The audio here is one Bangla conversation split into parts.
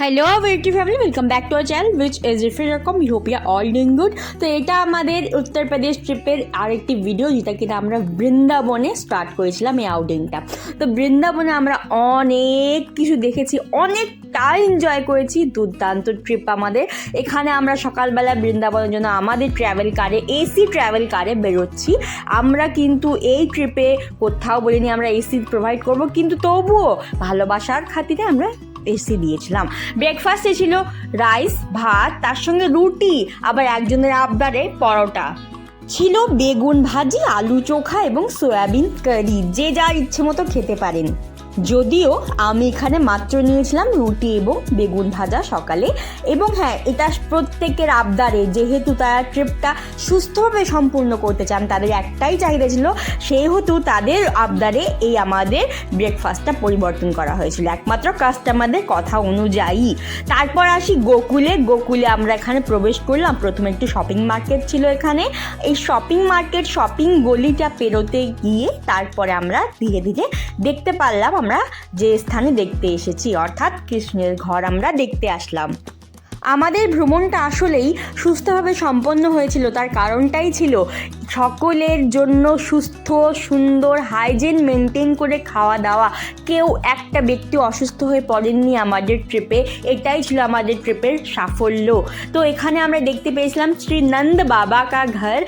Hello wealthy family, welcome back to our channel which is refresh dot com. We hope you all doing good. তো এটা আমাদের উত্তরপ্রদেশ ট্রিপের আরেকটি ভিডিও, যেটা কিনা আমরা বৃন্দাবনে স্টার্ট করেছিলাম এই আউটিংটা। তো বৃন্দাবনে আমরা অনেক কিছু দেখেছি, অনেকটা এনজয় করেছি। দুর্দান্ত ট্রিপ আমাদের। এখানে আমরা সকালবেলা বৃন্দাবনের জন্য আমাদের ট্র্যাভেল কারে, এসি ট্র্যাভেল কারে বেরোচ্ছি। আমরা কিন্তু এই ট্রিপে কোথাও বলিনি আমরা এসি প্রোভাইড করব, কিন্তু তবুও ভালোবাসার খাতিরে আমরা এসি দিয়েছিলাম। ব্রেকফাস্টে ছিল রাইস ভাত, তার সঙ্গে রুটি, আবার একজনের আবদারে পরোটা ছিল, বেগুন ভাজি, আলু চোখা এবং সয়াবিন কারি। যে যার ইচ্ছে মতো খেতে পারেন। যদিও আমি এখানে মাত্র নিয়েছিলাম রুটি এবং বেগুন ভাজা সকালে। এবং হ্যাঁ, এটা প্রত্যেকের আবদারে, যেহেতু তারা ট্রিপটা সুস্থভাবে সম্পূর্ণ করতে চান, তাদের একটাই চাহিদা ছিল, সেহেতু তাদের আবদারে এই আমাদের ব্রেকফাস্টটা পরিবর্তন করা হয়েছিল একমাত্র কাস্টমারদের কথা অনুযায়ী। তারপর আসি গোকুলে আমরা এখানে প্রবেশ করলাম। প্রথমে একটু শপিং মার্কেট ছিল এখানে। এই শপিং গলিটা পেরোতে গিয়ে তারপরে আমরা ধীরে ধীরে দেখতে পারলাম আমরা যে স্থানে দেখতে এসেছি, অর্থাৎ কৃষ্ণের ঘর আমরা দেখতে আসলাম। আমাদের ভ্রমণটা আসলেই সুস্থভাবে সম্পন্ন হয়েছিল। তার কারণটাই ছিল সকলের জন্য সুস্থ, সুন্দর, হাইজিন মেনটেন করে খাওয়া দাওয়া। কেউ একটা ব্যক্তি অসুস্থ হয়ে পড়েননি আমাদের ট্রিপে। এটাই ছিল আমাদের ট্রিপের সাফল্য। তো এখানে আমরা দেখতে পেয়েছিলাম শ্রী নন্দ বাবা কা ঘর।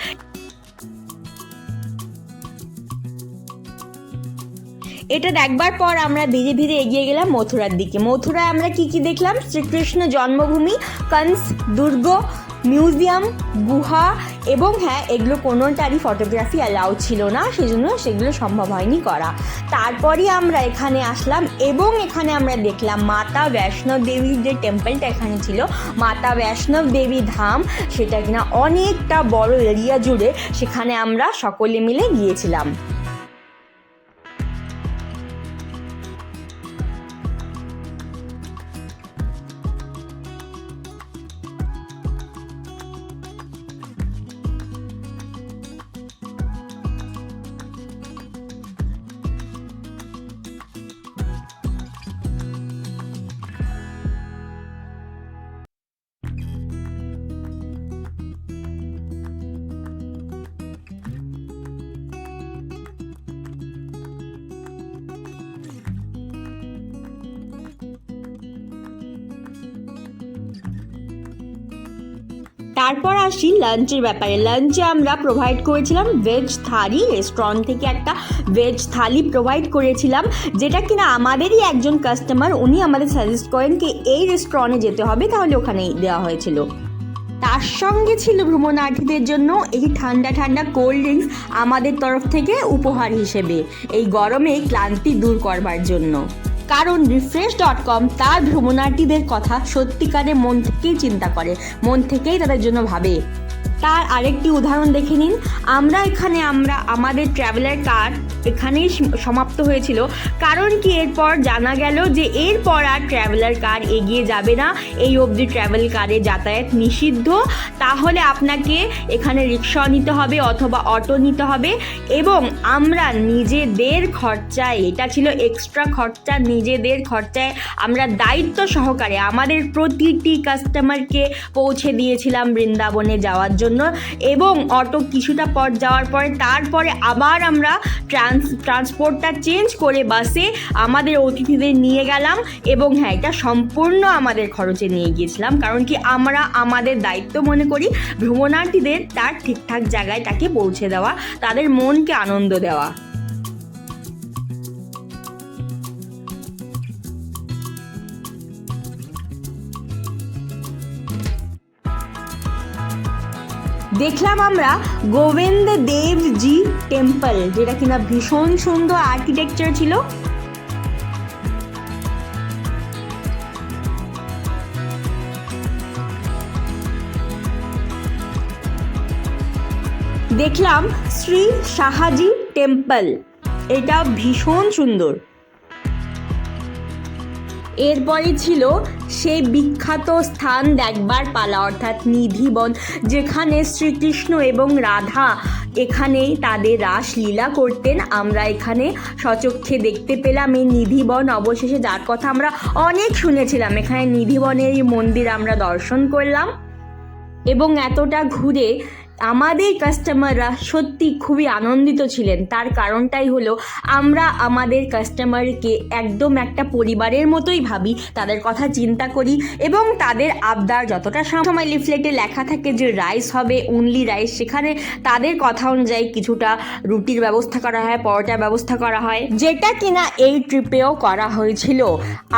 এটা দেখবার পর আমরা ধীরে ধীরে এগিয়ে গেলাম মথুরার দিকে। মথুরায় আমরা কি দেখলাম? শ্রীকৃষ্ণ জন্মভূমি, কংস দুর্গ, মিউজিয়াম, গুহা, এবং হ্যাঁ, এগুলো কোনোটারই ফটোগ্রাফি অ্যালাউ ছিল না, সেজন্য সেগুলো সম্ভব হয়নি করা। তারপরই আমরা এখানে আসলাম এবং এখানে আমরা দেখলাম মাতা বৈষ্ণব দেবীর যে টেম্পলটা এখানে ছিল, মাতা বৈষ্ণব দেবী ধাম, সেটা কিনা অনেকটা বড় এরিয়া জুড়ে। সেখানে আমরা সকলে মিলে গিয়েছিলাম। তারপর আসি লাঞ্চের ব্যাপারে। লাঞ্চে আমরা প্রোভাইড করেছিলাম ভেজ থালি। রেস্টুরেন্ট থেকে একটা ভেজ থালি প্রোভাইড করেছিলাম, যেটা কিনা আমাদেরই একজন কাস্টমার, উনি আমাদের সাজেস্ট করেন কি এই রেস্টুরেন্টে যেতে হবে, তাহলে ওখানেই দেওয়া হয়েছিল। তার সঙ্গে ছিল ভ্রমণার্থীদের জন্য এই ঠান্ডা ঠান্ডা কোল্ড ড্রিঙ্কস আমাদের তরফ থেকে উপহার হিসেবে, এই গরমে ক্লান্তি দূর করবার জন্য। কারণ রিফ্রেশ.com তার ভ্রমণার্থীদের কথা সত্যিকারে মন থেকেই চিন্তা করে, মন থেকেই তাদের জন্য ভাবে। তার আরেকটি উদাহরণ দেখে নিন। আমাদের ট্রাভেলার কার এখানেই সমাপ্ত হয়েছিল। কারণ কি, এরপর জানা গেল যে এরপর আর ট্রাভেলার কার এগিয়ে যাবে না, এই অবধি ট্রাভেল কারে যাতায়াত নিষিদ্ধ। তাহলে আপনাকে এখানে রিক্সা নিতে হবে অথবা অটো নিতে হবে, এবং আমরা নিজেদের খরচায়, এটা ছিল এক্সট্রা খরচা, নিজেদের খরচায় আমরা দায়িত্ব সহকারে আমাদের প্রতিটি কাস্টমারকে পৌঁছে দিয়েছিলাম বৃন্দাবনে যাওয়ার জন্য। এবং অটো কিছুটা পথ যাওয়ার পরে তারপরে আবার আমরা ট্রান্সপোর্টটা চেঞ্জ করে বাসে আমাদের অতিথিদের নিয়ে গেলাম। এবং হ্যাঁ, এটা সম্পূর্ণ আমাদের খরচে নিয়ে গিয়েছিলাম। কারণ কি, আমরা আমাদের দায়িত্ব মনে করি ভ্রমণার্থীদের তার ঠিকঠাক জায়গায় তাকে পৌঁছে দেওয়া, তাদের মনকে আনন্দ দেওয়া। দেখলাম আমরা গোবিন্দ দেবজি টেম্পল, যেটা কিনা ভীষণ সুন্দর আর্কিটেকচার ছিল। দেখলাম শ্রী শাহাজি টেম্পল, এটা ভীষণ সুন্দর। এরপরে ছিল সেই বিখ্যাত স্থান দেখবার পালা, অর্থাৎ নিধিবন, যেখানে শ্রীকৃষ্ণ এবং রাধা এখানেই তাদের রাসলীলা করতেন। আমরা এখানে সচক্ষে দেখতে পেলাম এই নিধিবন, অবশেষে যার কথা আমরা অনেক শুনেছিলাম। এখানে নিধিবনের এই মন্দির আমরা দর্শন করলাম এবং এতটা ঘুরে আমাদের কাস্টমাররা সত্যি খুবই আনন্দিত ছিলেন। তার কারণটাই হলো আমরা আমাদের কাস্টমারকে একদম একটা পরিবারের মতোই ভাবি, তাদের কথা চিন্তা করি এবং তাদের আবদার যতটা সময় লিফলেটে লেখা থাকে যে রাইস হবে, অনলি রাইস, সেখানে তাদের কথা অনুযায়ী কিছুটা রুটির ব্যবস্থা করা হয়, পরোটার ব্যবস্থা করা হয়, যেটা কিনা এই ট্রিপেও করা হয়েছিল।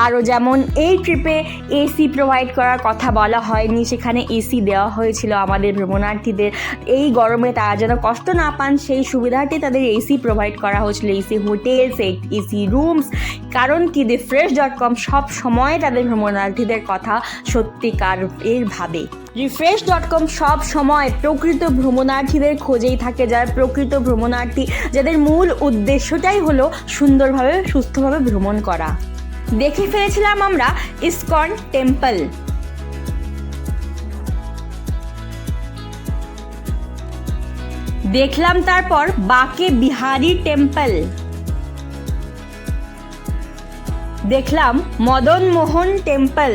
আরও যেমন এই ট্রিপে এসি প্রোভাইড করার কথা বলা হয়নি, সেখানে এসি দেওয়া হয়েছিল আমাদের ভ্রমণার্থীদের। এই গরমে তারা যেন কষ্ট না পান সেই সুবিধাটি তাদের এসি প্রোভাইড করা হয়েছিল, এসি হোটেলস, এসি রুমস। কারণ কি refresh.com সব সময় তাদের ভ্রমণার্থীদের কথা সত্যিকার এর ভাবে। refresh.com সব সময় প্রকৃত ভ্রমণার্থীদের খোঁজেই থাকে, যারা প্রকৃত ভ্রমণার্থী, যাদের মূল উদ্দেশ্যটাই হলো সুন্দরভাবে সুস্থভাবে ভ্রমণ করা। দেখে ফেলেছিলাম আমরা ইসকন টেম্পল, দেখলাম তারপর বাকে বিহারী টেম্পল, দেখলাম মদন মোহন টেম্পল,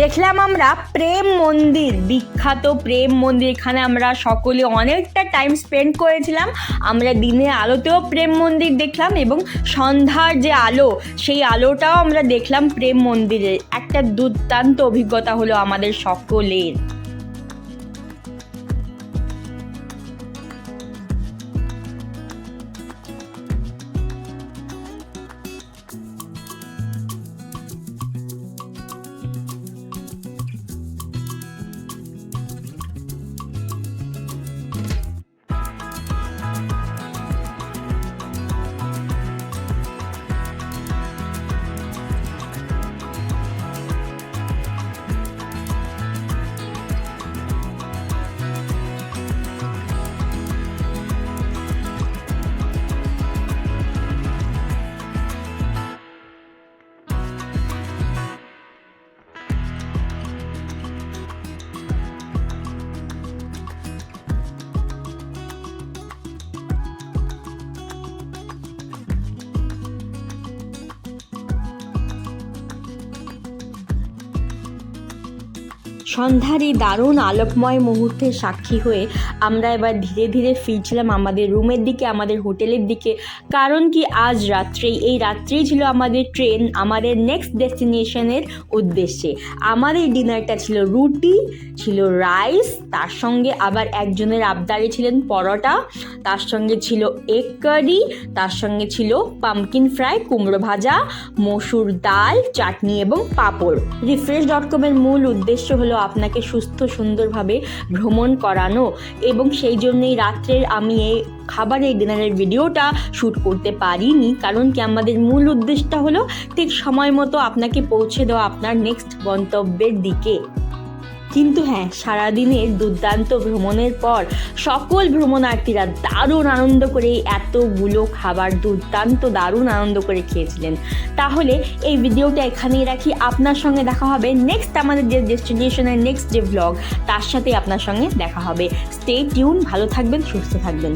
দেখলাম আমরা প্রেম মন্দির, বিখ্যাত প্রেম মন্দির। এখানে আমরা সকলে অনেকটা টাইম স্পেন্ড করেছিলাম। আমরা দিনের আলোতেও প্রেম মন্দির দেখলাম এবং সন্ধ্যার যে আলো, সেই আলোটাও আমরা দেখলাম প্রেম মন্দিরের। একটা দুর্দান্ত অভিজ্ঞতা হলো আমাদের সকলের। সন্ধ্যার এই দারুণ আলোকময় মুহূর্তের সাক্ষী হয়ে আমরা এবার ধীরে ধীরে ফিরছিলাম আমাদের রুমের দিকে, আমাদের হোটেলের দিকে। কারণ কি আজ রাত্রেই, এই রাত্রেই ছিল আমাদের ট্রেন আমাদের নেক্সট ডেস্টিনেশনের উদ্দেশ্যে। আমাদের ডিনারটা ছিল রুটি, ছিল রাইস, তার সঙ্গে আবার একজনের আবদারে ছিলেন পরোটা, তার সঙ্গে ছিল এগ কারি, তার সঙ্গে ছিল পাম্পকিন ফ্রাই, কুমড়ো ভাজা, মসুর ডাল, চাটনি এবং পাঁপড়। refresh.com এর মূল উদ্দেশ্য হলো আপনাকে সুস্থ সুন্দরভাবে ভ্রমণ করানো এবং সেই জন্যই রাত্রের আমি এই খাবারের ডিনারের ভিডিওটা শ্যুট করতে পারিনি। কারণ কি আমাদের মূল উদ্দেশ্যটা হলো ঠিক সময় মতো আপনাকে পৌঁছে দেওয়া আপনার নেক্সট গন্তব্যের দিকে। কিন্তু হ্যাঁ, সারাদিনের দুর্দান্ত ভ্রমণের পর সকল ভ্রমণার্থীরা দারুণ আনন্দ করে এতগুলো খাবার দুর্দান্ত দারুণ আনন্দ করে খেয়েছিলেন। তাহলে এই ভিডিওটা এখানেই রাখি। আপনার সঙ্গে দেখা হবে নেক্সট আমাদের যে ডেস্টিনেশনের নেক্সট যে ব্লগ, তার সাথে আপনার সঙ্গে দেখা হবে। স্টে টিউন, ভালো থাকবেন, সুস্থ থাকবেন।